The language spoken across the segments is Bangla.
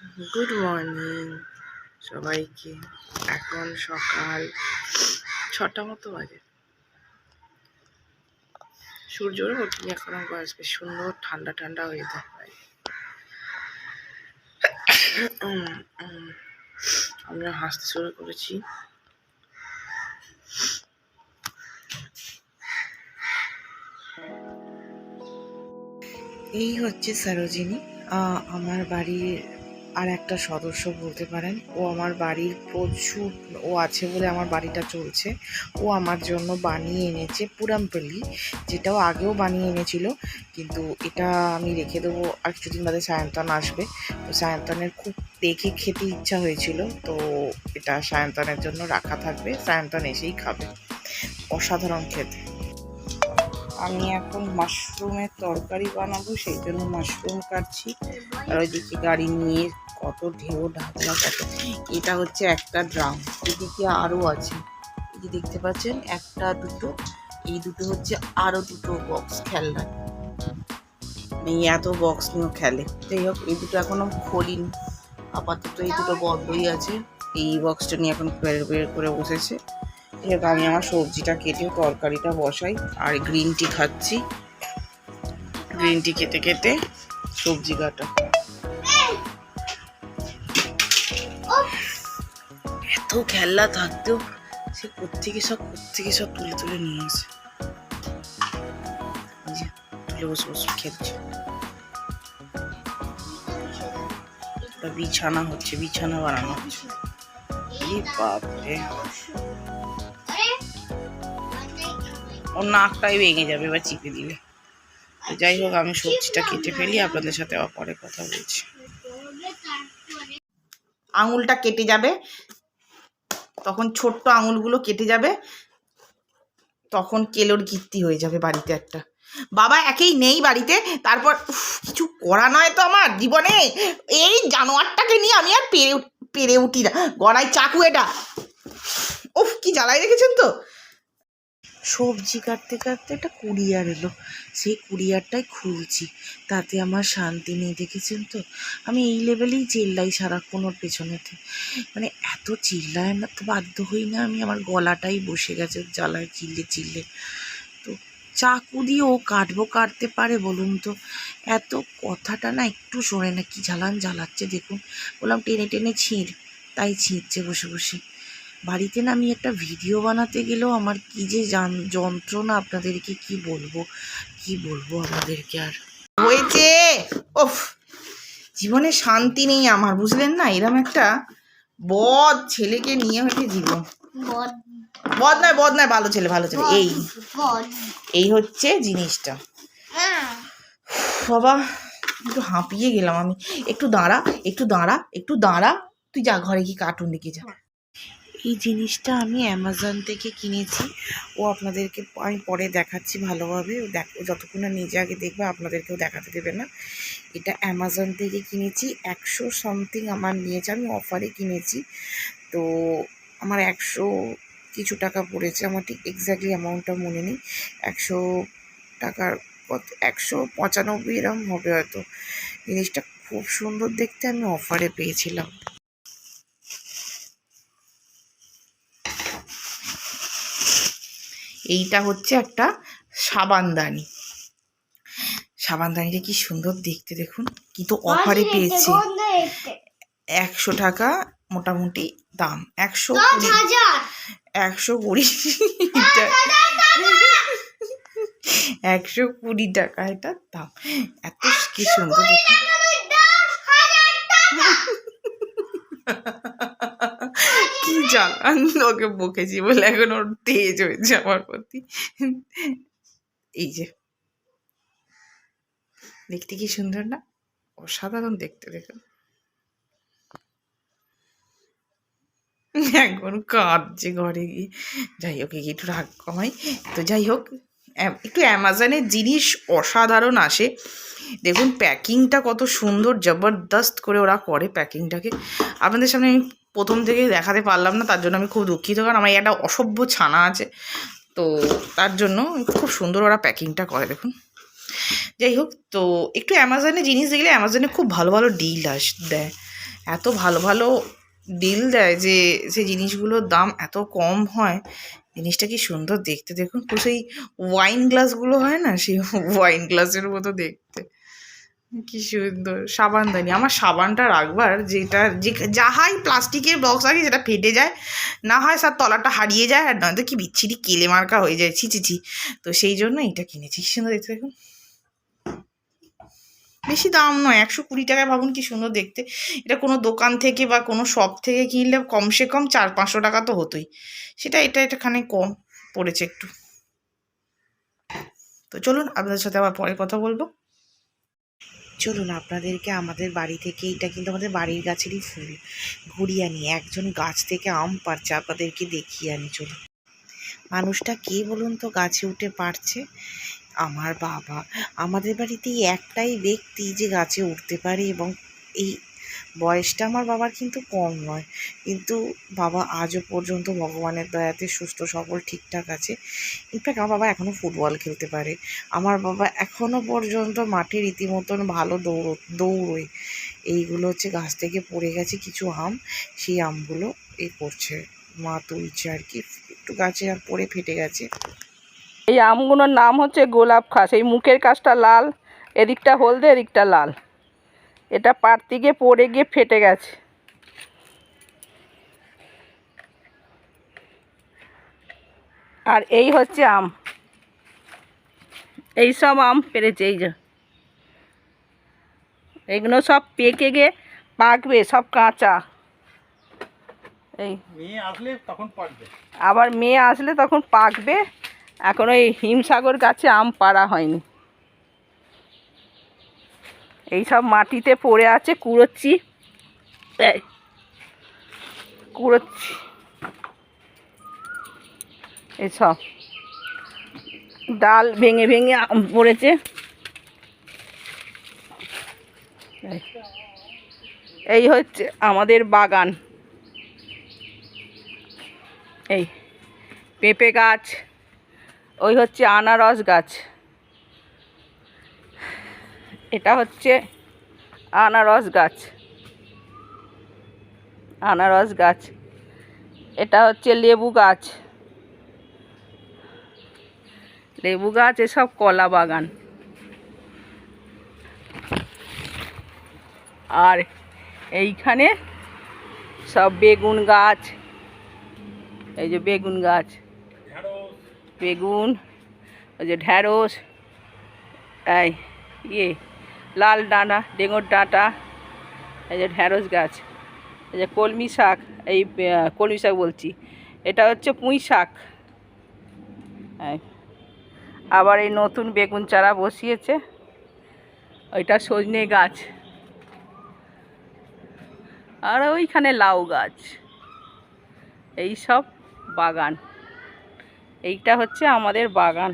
গুড মর্নিং সবাইকে। এখন সকাল 6টা মতো বাজে। সূর্যর ওঠেনি এখন, বাজবে। সুন্দর ঠান্ডা ঠান্ডা ওয়েদার। আমরা হাসতে শুরু করেছি। এই হচ্ছে সরোজিনী, আমার বাড়ির আর একটা সদস্য বলতে পারেন। ও আমার বাড়ির প্রচুর, ও আছে বলে আমার বাড়িটা চলছে। ও আমার জন্য বানিয়ে এনেছে পুরামপল্লি, যেটাও আগেও বানিয়ে এনেছিল, কিন্তু এটা আমি রেখে দেবো। আর কিছুদিন বাদে সায়ন্তন আসবে, তো সায়ন্তনের খুব দেখে খেতে ইচ্ছা হয়েছিল, তো এটা সায়ন্তনের জন্য রাখা থাকবে। সায়ন্তন এসেই খাবে। অসাধারণ খেতে। আমি এখন মাশরুমের তরকারি বানাবো, সেই জন্য মাশরুম কাটছি। আর ওইদিকে গাড়ি নিয়ে কত ঢেউ ঢাকলা কত। এটা হচ্ছে একটা ড্রাম, এদিকে আরও আছে। এই যে দেখতে পাচ্ছেন, একটা দুটো, এই দুটো হচ্ছে আরও দুটো বক্স খেলনা। এই এত বক্স নিয়েও খেলে। যাই হোক, এই দুটো এখনো খোলিনি, আপাতত এই দুটো বন্ধই আছে। এই বক্সটা নিয়ে এখন বের করে বসেছে। এবার আমি আমার সবজিটা কেটে তরকারিটা বসাই, আর গ্রিন টি খাচ্ছি। গ্রিন টি খেতে খেতে সবজি কাটা। এত খেলনা থাকতেও সে কোত্থেকে সব তুলে তুলে নিয়ে আসে। তুলে বসে বসে খেলছে। বিছানা হচ্ছে, বিছানা বানানো হচ্ছে। বাপরে, ওর নাকটাই ভেঙে যাবে এবার চিপে দিলে। যাই হোক, আমি সবজিটা কেটে ফেলি, আপনাদের সাথে পরে কথা বলছি। আঙুলটা কেটে যাবে, তখন ছোট্ট আঙুলগুলো কেটে যাবে, তখন কেলোর কীর্তি হয়ে যাবে বাড়িতে একটা। বাবা একেই নেই বাড়িতে, তারপর কিছু করা নয় তো আমার জীবনে। এই জানোয়ারটাকে নিয়ে আমি আর পেরে উঠি না। গড়াই চাকু এটা, উফ কি জ্বালায় রেখেছেন তো। সবজি কাটতে কাটতে একটা কুরিয়ার এলো, সেই কুরিয়ারটাই খুলছি। তাতে আমার শান্তি নেই, দেখেছেন তো। আমি এই লেভেলেই চিল্লাই সারাক্ষণ ওর পেছনেতে, মানে এত চিল্লায় না তো বাধ্য হই না আমি। আমার গলাটাই বসে গেছে জ্বালায় চিল্লে চিল্লে। তো চাকু দিয়ে ও কাটতে পারে বলুন তো। এত কথাটা না একটু শোনে না, কি জ্বালাচ্ছে দেখুন। বললাম টেনে টেনে ছিঁড়, তাই ছিঁড়ছে বসে বসে। বাড়িতে না আমি একটা ভিডিও বানাতে গেলেও আমার কি যে যন্ত্রণা, আপনাদেরকে কি বলবো আপনাদেরকে। আর হয়েছে, ওফ, জীবনে শান্তি নেই আমার, বুঝলেন না। এরম একটা বদ ছেলেকে নিয়ে হয়েছে জীবন। বদ নয়, ভালো ছেলে। এই হচ্ছে জিনিসটা। বাবা, একটু হাঁপিয়ে গেলাম আমি। একটু দাঁড়া, তুই যা ঘরে গিয়ে কার্টুন দেখে যা। এই জিনিসটা আমি অ্যামাজন থেকে কিনেছি। ও আপনাদেরকে আমি পরে দেখাচ্ছি ভালোভাবে। যতক্ষণ না নিজে আগে দেখবে, আপনাদেরকেও দেখাতে দেবে না। এটা অ্যামাজন থেকে কিনেছি, 100 সামথিং আমার নিয়েছে। আমি অফারে কিনেছি, তো আমার 100 কিছু টাকা পড়েছে। আমার ঠিক এক্স্যাক্টলি অ্যামাউন্টটা মনে নেই। 100 টাকার কত, 195 এরকম হবে হয়তো। জিনিসটা খুব সুন্দর দেখতে, আমি অফারে পেয়েছিলাম। এইটা হচ্ছে একটা সাবানদানিটা কি সুন্দর দেখতে দেখুন, কিন্তু অফারে পেয়েছি। 100 টাকা মোটামুটি দাম। 120 টাকা এটার দাম। এত কি সুন্দর দেখুন। কি জ্বালান, ওকে বকেছি বলে এখন ওর তেজ হয়েছে আমার প্রতি। এই যে দেখতে কি সুন্দর না, অসাধারণ দেখতে দেখুন। এখন কাঁদছে ঘরে গিয়ে। যাই হোক, একটু রাগ কমাই। তো যাই হোক, একটু অ্যামাজনের জিনিস অসাধারণ আসে। দেখুন প্যাকিংটা কত সুন্দর, জবরদস্ত করে ওরা করে প্যাকিংটাকে। আপনাদের সামনে আমি প্রথম থেকে দেখাতে পারলাম না, তার জন্য আমি খুব দুঃখিত। কারণ আমার একটা অসভ্য ছানা আছে, তো তার জন্য খুব সুন্দর ওরা প্যাকিংটা করে দেখুন। যাই হোক, তো একটু অ্যামাজনে জিনিস দেখলে, অ্যামাজনে খুব ভালো ভালো ডিল দেয়। এত ভালো ভালো ডিল দেয় যে সেই জিনিসগুলোর দাম এত কম হয়। জিনিসটা কি সুন্দর দেখতে, দেখুন পুরো সেই ওয়াইন গ্লাসগুলো হয় না, সেই ওয়াইন গ্লাসের মতো দেখতে, কি সুন্দর। সাবানদানি, আমার সাবানটা রাখবার যেটা যে যাহাই প্লাস্টিকের বক্স আগে যেটা ফেটে যায়, না হয় স্যার তলাটা হারিয়ে যায়, আর নয়তো কি বিচ্ছিরি কেলে মার্কা হয়ে যায়, ছি ছি ছি। তো সেই জন্য এটা কিনেছি, কি সুন্দর দেখতে দেখুন। বেশি দাম নয়, 120 টাকায়, ভাবুন কি সুন্দর দেখতে। এটা কোনো দোকান থেকে বা কোনো শপ থেকে কিনলে কমসে কম 400-500 টাকা তো হতোই, সেটা এখানে কম পড়েছে একটু। তো চলুন আপনাদের সাথে আবার পরে কথা বলবো। চলুন আপনাদেরকে আমাদের বাড়ি থেকে, এটা কিন্তু আমাদের বাড়ির গাছেরই ফুল, ঘুরিয়ে আনি। একজন গাছ থেকে আম পাড়ছে, আপনাদেরকে দেখিয়ে আনি চলুন। মানুষটা কে বলুন তো গাছে উঠে পারছে? আমার বাবা। আমাদের বাড়িতেই একটাই ব্যক্তি যে গাছে উঠতে পারে, এবং এই বয়সটা আমার বাবার কিন্তু কম নয়, কিন্তু বাবা আজও পর্যন্ত ভগবানের দয়াতে সুস্থ সবল ঠিকঠাক আছে। ইনফ্যাক্ট আমার বাবা এখনও ফুটবল খেলতে পারে, আমার বাবা এখনও পর্যন্ত মাঠে রীতিমতন ভালো দৌড়োয়। এইগুলো হচ্ছে গাছ থেকে পড়ে গেছে কিছু আম, সেই আমগুলো করছে, মা তুলছে আর কি, একটু গাছে আর পড়ে ফেটে গেছে। এই আমগুলোর নাম হচ্ছে গোলাপ খাস। এই মুখের কাছটা লাল, এদিকটা হলদে, এদিকটা লাল। এটা পাড়তে গিয়ে পড়ে গিয়ে ফেটে গেছে। আর এই হচ্ছে আম, এই সব আম পেরেছে। এই যে এগুলো সব পেকে গিয়ে পাকবে, সব কাঁচা। এই মেয়ে আসলে তখন পাকবে, আবার মেয়ে আসলে তখন পাকবে। এখন ওই হিমসাগর গাছে আম পাড়া হয়নি। এই সব মাটিতে পড়ে আছে, কুড়োচ্ছি, কুড়োচ্ছি এইসব ডাল ভেঙে ভেঙে আম পড়েছে। এই হচ্ছে আমাদের বাগান। এই পেঁপে গাছ, ওই হচ্ছে আনারস গাছ, এটা হচ্ছে আনারস গাছ, আনারস গাছ, এটা হচ্ছে লেবু গাছ, লেবু গাছ, এসব কলা বাগান। আর এইখানে সব বেগুন গাছ, এই যে বেগুন গাছ, বেগুন, ওই যে ঢ্যাঁড়স, এই লাল ডাঁটা, ডেঙ্গর ডাঁটা, এই যে ঢ্যাঁড়স গাছ, এই যে কলমি শাক, এই কলমি শাক বলছি, এটা হচ্ছে পুঁই শাক। আবার এই নতুন বেগুন চারা বসিয়েছে, ওইটা সজনে গাছ, আর ওইখানে লাউ গাছ। এই সব বাগান, এইটা হচ্ছে আমাদের বাগান।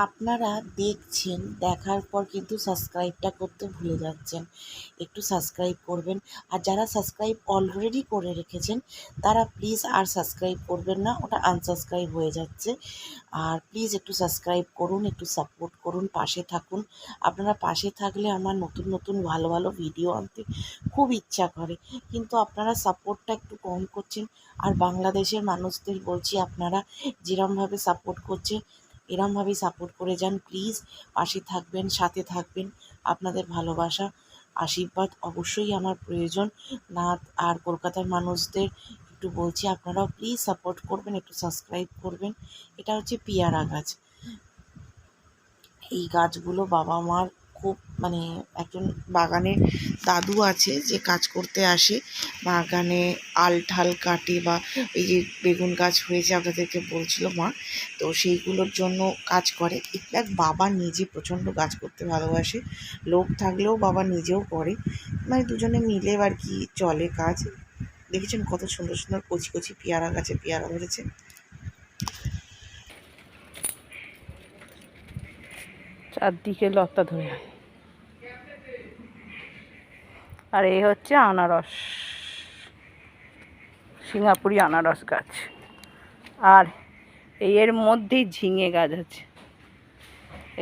আপনারা দেখছেন, দেখার পর কিন্তু সাবস্ক্রাইবটা করতে ভুলে যাচ্ছেন, একটু সাবস্ক্রাইব করবেন। আর যারা সাবস্ক্রাইব অলরেডি করে রেখেছেন তারা প্লিজ আর সাবস্ক্রাইব করবেন না, ওটা আনসাবস্ক্রাইব হয়ে যাচ্ছে। আর প্লিজ একটু সাবস্ক্রাইব করুন, একটু সাপোর্ট করুন, পাশে থাকুন। আপনারা পাশে থাকলে আমার নতুন নতুন ভালো ভালো ভিডিও আনতে খুব ইচ্ছা করে, কিন্তু আপনারা সাপোর্টটা একটু কম করছেন। আর বাংলাদেশের মানুষদের বলছি, আপনারা যেরমভাবে সাপোর্ট করছেন এরমভাবেই সাপোর্ট করে যান প্লিজ। পাশে থাকবেন, সাথে থাকবেন, আপনাদের ভালোবাসা আশীর্বাদ অবশ্যই আমার প্রয়োজন। না আর কলকাতার মানুষদের একটু বলছি, আপনারাও প্লিজ সাপোর্ট করবেন, একটু সাবস্ক্রাইব করবেন। এটা হচ্ছে পেয়ারা গাছ। এই গাছগুলো বাবা মার খুব, মানে একজন বাগানের দাদু আছে যে কাজ করতে আসে, বাগানে আল ঠাল কাটে, বা এই যে বেগুন গাছ হয়েছে আপনাদেরকে বলছিল মা, তো সেইগুলোর জন্য কাজ করে। ইনফ্যাক্ট বাবা নিজে প্রচণ্ড কাজ করতে ভালোবাসে, লোক থাকলেও বাবা নিজেও করে, মানে দুজনে মিলে আর কি চলে কাজ। দেখেছেন কত সুন্দর সুন্দর কচি কচি পেয়ারা গাছে পেয়ারা ধরেছে। চারদিকে লতা ধরে। আর এই হচ্ছে আনারস, সিঙ্গাপুরি আনারস গাছ। আর এর মধ্যেই ঝিঙে গাছ আছে,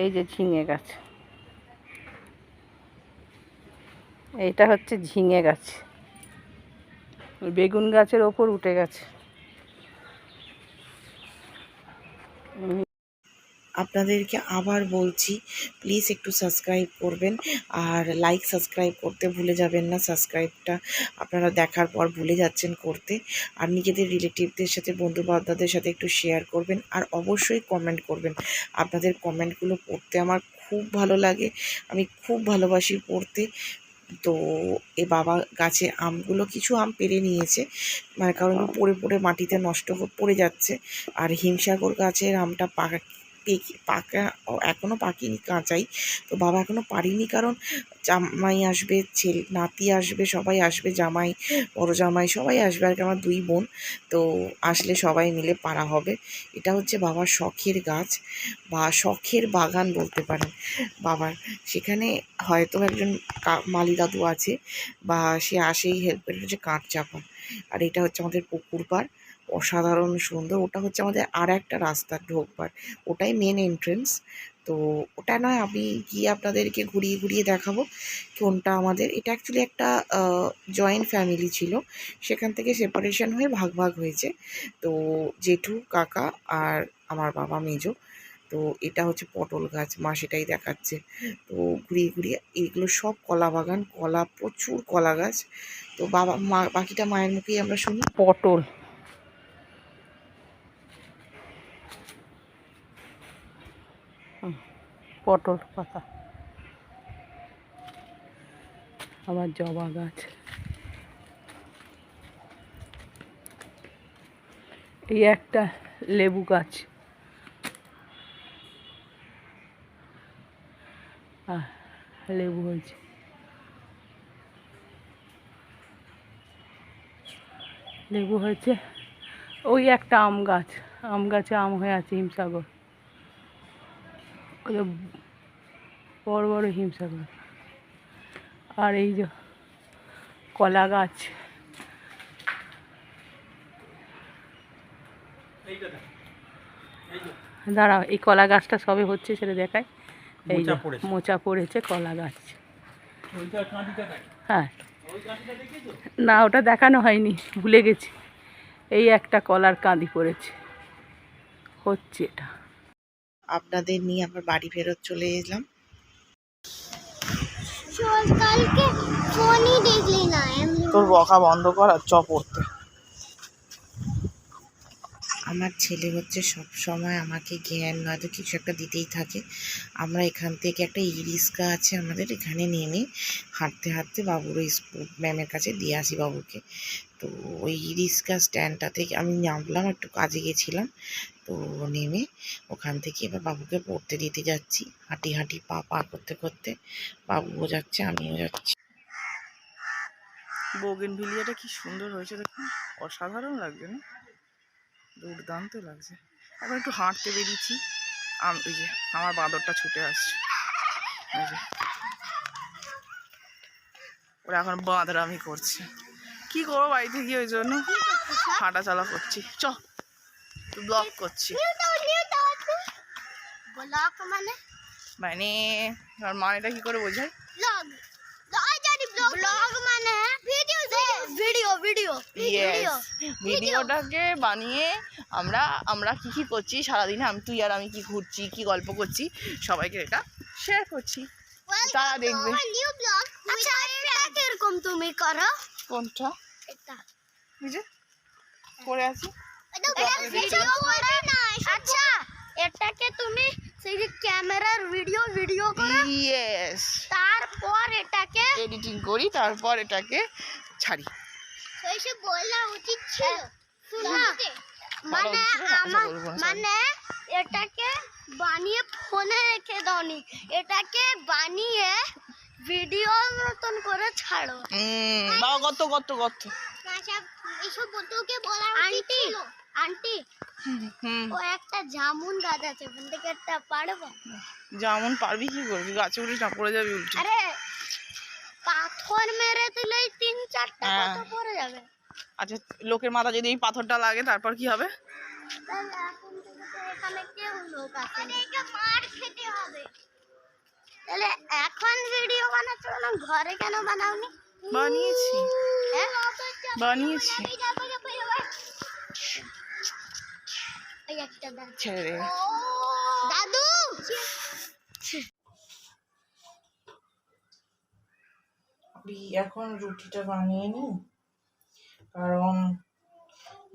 এই যে ঝিঙে গাছ, এইটা হচ্ছে ঝিঙে গাছ। ওই বেগুন গাছের ওপর উঠে গেছে। আপনাদেরকে আবার বলছি, প্লিজ একটু সাবস্ক্রাইব করবেন, আর লাইক সাবস্ক্রাইব করতে ভুলে যাবেন না। সাবস্ক্রাইবটা আপনারা দেখার পর ভুলে যাচ্ছেন করতে। আর নিজেদের রিলেটিভদের সাথে, বন্ধু বান্ধবদের সাথে একটু শেয়ার করবেন, আর অবশ্যই কমেন্ট করবেন। আপনাদের কমেন্টগুলো পড়তে আমার খুব ভালো লাগে, আমি খুব ভালোবাসি পড়তে। তো এ বাবা গাছে আমগুলো, কিছু আম পেড়ে নিয়েছে, মানে কারণ পড়ে পড়ে মাটিতে নষ্ট পড়ে যাচ্ছে। আর হিমসাগর গাছের আমটা পাকা এখনও পাকিনি, কাঁচাই। তো বাবা এখনও পারিনি, কারণ জামাই আসবে, ছেলে নাতি আসবে, সবাই আসবে, জামাই, বড় জামাই সবাই আসবে আর কি, আমার 2 বোন। তো আসলে সবাই মিলে পাড়া হবে। এটা হচ্ছে বাবার শখের গাছ বা শখের বাগান বলতে পারেন বাবার। সেখানে হয়তো একজন মালি দাদু আছে, বা সে আসেই হেল্পের, হচ্ছে কাঠ চাপা। আর এটা হচ্ছে আমাদের পুকুর পাড়, অসাধারণ সুন্দর। ওটা হচ্ছে আমাদের আর একটা রাস্তা ঢোকবার, ওটাই মেন এন্ট্রেন্স। তো ওটা নয়, আমি গিয়ে আপনাদেরকে ঘুরিয়ে ঘুরিয়ে দেখাবো কোনটা আমাদের। এটা অ্যাকচুয়ালি একটা জয়েন্ট ফ্যামিলি ছিল, সেখান থেকে সেপারেশন হয়ে ভাগ ভাগ হয়েছে। তো জেঠু, কাকা আর আমার বাবা মেজো। তো এটা হচ্ছে পটল গাছ, মা সেটাই দেখাচ্ছে। তো ঘুরিয়ে ঘুরিয়ে এগুলো সব কলা বাগান, কলা, প্রচুর কলা গাছ। তো বাবা, মা, বাকিটা মায়ের মুখেই আমরা শুনি। পটল, পটল পাতা, আবার জবা গাছ, এই একটা লেবু গাছ, লেবু হয়েছে, লেবু হয়েছে। ওই একটা আম গাছ, আম গাছে আম হয়ে আছে, হিমসাগর, ওই যে বড় বড় হিমসাগর। আর এই যে কলা গাছ, দাঁড়াও, এই কলা গাছটা সবে হচ্ছে, সেটা দেখায়। এই যে মোচা পড়েছে কলা গাছ। হ্যাঁ, না ওটা দেখানো হয়নি, ভুলে গেছি। এই একটা কলার কাঁদি পড়েছে, হচ্ছে এটা। আপনাদের নিয়ে আবার বাড়ি ফেরত চলে এলাম। কালকে ফোনই দেখলি না তোর বকা বন্ধ কর আর চ পড়তে। আমার ছেলে হচ্ছে সব সময় আমাকে জ্ঞান নয়তো কিছু একটা দিতেই থাকে। আমরা এখান থেকে একটা ই রিক্সা আছে আমাদের, এখানে নেমে হাঁটতে হাঁটতে বাবুর ওই স্কুল ম্যামের কাছে দিয়ে আসি বাবুকে। তো ওই ই রিক্সা স্ট্যান্ডটা থেকে আমি নামলাম, একটু কাজে গেছিলাম। তো নেমে ওখান থেকে এবার বাবুকে পড়তে দিতে যাচ্ছি, হাঁটি হাঁটি পা পা করতে করতে। বাবুও যাচ্ছে, আমিও যাচ্ছি। বোগেনভিলিয়াটা কি সুন্দর হয়েছে দেখুন, অসাধারণ লাগছে না? দুর্দান্ত লাগছে। এখন একটু হাঁটতে বেরিয়েছি, ওই যে আমার বাঁদরটা ছুটে আসছে, ওই যে ওরা এখন বাঁদরামি করছে। কি করবো বাড়িতে গিয়ে, ওই জন্য হাঁটা চলা করছি। চ, ব্লগ করছি। ব্লগ মানে মানে আর মানেটা কি করে বোঝায়? ব্লগ, ব্লগ মানে ভিডিও ভিডিও ভিডিও ভিডিও। ভিডিওটাকে বানিয়ে আমরা আমরা কি কি করছি সারাদিনে, তুই আর আমি কি ঘুরছি, কি গল্প করছি, সবাইকে এটা শেয়ার করছি, তারা দেখবে। New blog. আচ্ছা, এটা কিরকম তুমি করো? কোনটা? এটা বুঝে করে আছি। এটা ভিডিও করে না। আচ্ছা, এটাকে তুমি সেই যে ক্যামেরার ভিডিও করো, ইয়েস, তারপর এটাকে এডিটিং করি, তারপর এটাকে ছাড়ি। এসে বলা উচিত ছিল। মানে মানে এটাকে বানিয়ে ফোনে রেখে দাওনি, এটাকে বানিয়ে ভিডিও মতন করে ছাড়ো। বাবা গত গত গত। এইসব বলতে বলা উচিত ছিল। আন্টি, ও একটা জামুন গাছ আছে, ওখান থেকে একটা পারবো? যেমন পারবি, কি করবি, গাছে উঠিস না, পড়ে যাবি উল্টে। আরে পাথর মেরে দিলেই 3-4টা হ্যাঁ। কত পড়ে যাবে। আচ্ছা, লোকের মাথা যদি এই পাথরটা লাগে তারপর কি হবে? তাহলে এখন থেকে তো এখানে কেউ লোক আছে, একে মার খেতে হবে। তাহলে এখন ভিডিও বানাচ্ছো না, ঘরে কেন বানাওনি? বানিয়েছি, হ্যাঁ, বানিয়েছি। এই একটা দাদু। ছেড়ে দে। দাদু এখন রুটিটা বানিয়ে নি, কারণ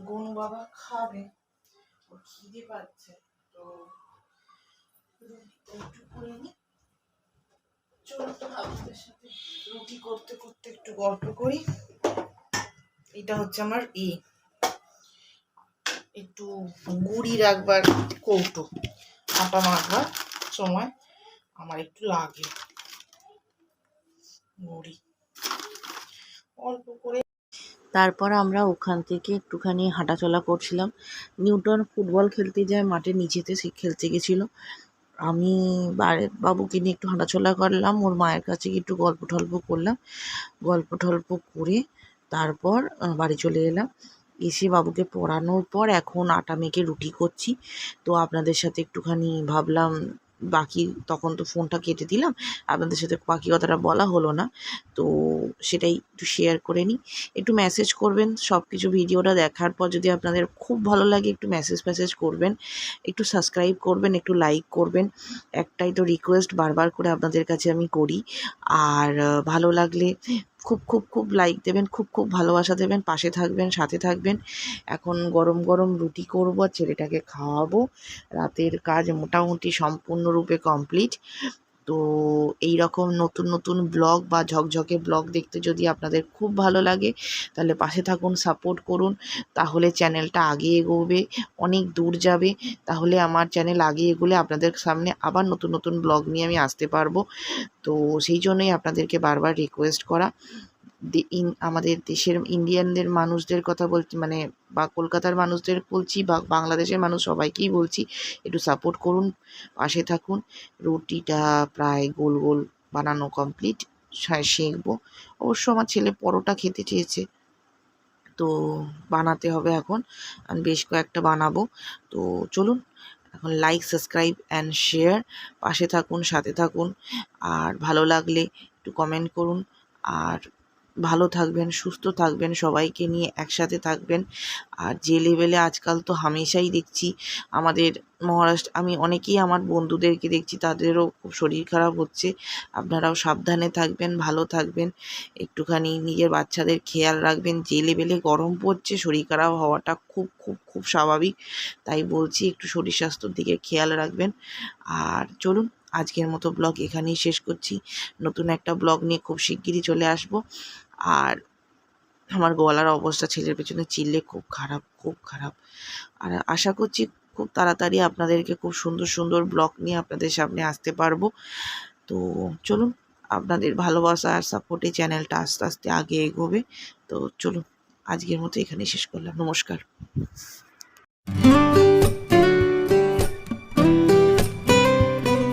গুনু বাবা খাবে, ওর খিদে পাচ্ছে। তো রুটিটা একটু করে নি। চলো তো আপনাদের সাথে রুটি করতে করতে একটু গল্প করি। এটা হচ্ছে আমার একটু গুঁড়ি রাখবার কৌটো, আটা মাখবার সময় আমার একটু লাগে গুঁড়ি অল্প করে। তারপর আমরা ওখান থেকে একটুখানি হাঁটাচলা করছিলাম। নিউটন ফুটবল খেলতে যায় মাঠের নিচেতে, সে খেলতে গেছিলো। আমি বাবুকে নিয়ে একটু হাঁটাচলা করলাম, ওর মায়ের কাছে গিয়ে একটু গল্প টল্প করলাম। গল্প টল্প করে তারপর বাড়ি চলে এলাম। এসে বাবুকে পড়ানোর পর এখন আটা মেখে রুটি করছি। তো আপনাদের সাথে একটুখানি ভাবলাম বাকি, তখন তো ফোনটা কেটে দিলাম, আপনাদের সাথে বাকি কথাটা বলা হলো না, তো সেটাই একটু শেয়ার করে নিই। একটু মেসেজ করবেন সব কিছু, ভিডিওটা দেখার পর যদি আপনাদের খুব ভালো লাগে একটু মেসেজ করবেন, একটু সাবস্ক্রাইব করবেন, একটু লাইক করবেন। একটাই তো রিকোয়েস্ট বারবার করে আপনাদের কাছে আমি করি। আর ভালো লাগলে খুব খুব খুব লাইক দেবেন, খুব খুব ভালোবাসা দেবেন, পাশে থাকবেন, সাথে থাকবেন। এখন গরম গরম রুটি করবো, ছেলেটাকে খাওয়াবো। রাতের কাজ মোটামুটি সম্পূর্ণরূপে কমপ্লিট। তো এই রকম নতুন নতুন ব্লগ বা ঝকঝকে ব্লগ দেখতে যদি আপনাদের খুব ভালো লাগে, তাহলে পাশে থাকুন, সাপোর্ট করুন, তাহলে চ্যানেলটা আগে এগোবে, অনেক দূর যাবে। তাহলে আমার চ্যানেল আগে এগোলে আপনাদের সামনে আবার নতুন নতুন ব্লগ নিয়ে আমি আসতে পারবো। তো সেই জন্যই আপনাদেরকে বারবার রিকোয়েস্ট করা। আমাদের দেশের ইন্ডিয়ানদের মানুষদের কথা বলছি, মানে বা কলকাতার মানুষদের বলছি বা বাংলাদেশের মানুষ সবাইকেই বলছি, একটু সাপোর্ট করুন, পাশে থাকুন। রুটিটা প্রায় গোল গোল বানানো কমপ্লিট, সেঁকবো। অবশ্য আমার ছেলে পরোটা খেতে চেয়েছে, তো বানাতে হবে এখন, আমি বেশ কয়েকটা বানাবো। তো চলুন এখন লাইক, সাবস্ক্রাইব অ্যান্ড শেয়ার, পাশে থাকুন, সাথে থাকুন। আর ভালো লাগলে একটু কমেন্ট করুন। আর ভালো থাকবেন, সুস্থ থাকবেন, সবাইকে নিয়ে একসাথে থাকবেন। আর যে লেভেলে আজকাল তো হামেশাই দেখছি আমাদের মহারাষ্ট্র, আমি অনেকেই আমার বন্ধুদেরকে দেখছি তাদেরও খুব শরীর খারাপ হচ্ছে। আপনারাও সাবধানে থাকবেন, ভালো থাকবেন, একটুখানি নিজের বাচ্চাদের খেয়াল রাখবেন। যে লেভেলে গরম পড়ছে শরীর খারাপ হওয়াটা খুব খুব খুব স্বাভাবিক, তাই বলছি একটু শরীর স্বাস্থ্যর দিকে খেয়াল রাখবেন। আর চলুন আজকের মতো ব্লগ এখানেই শেষ করছি। নতুন একটা ব্লগ নিয়ে খুব শিগগিরই চলে আসব। আর আমার গলার অবস্থা ছেলের পেছনে চিল্লে খুব খারাপ, খুব খারাপ। আর আশা করছি খুব তাড়াতাড়ি আপনাদেরকে খুব সুন্দর সুন্দর ব্লগ নিয়ে আপনাদের সামনে আসতে পারবো। তো চলুন, আপনাদের ভালোবাসা আর সাপোর্টে চ্যানেলটা আস্তে আস্তে আগে এগোবে। তো চলুন আজকের মতো এখানেই শেষ করলাম, নমস্কার।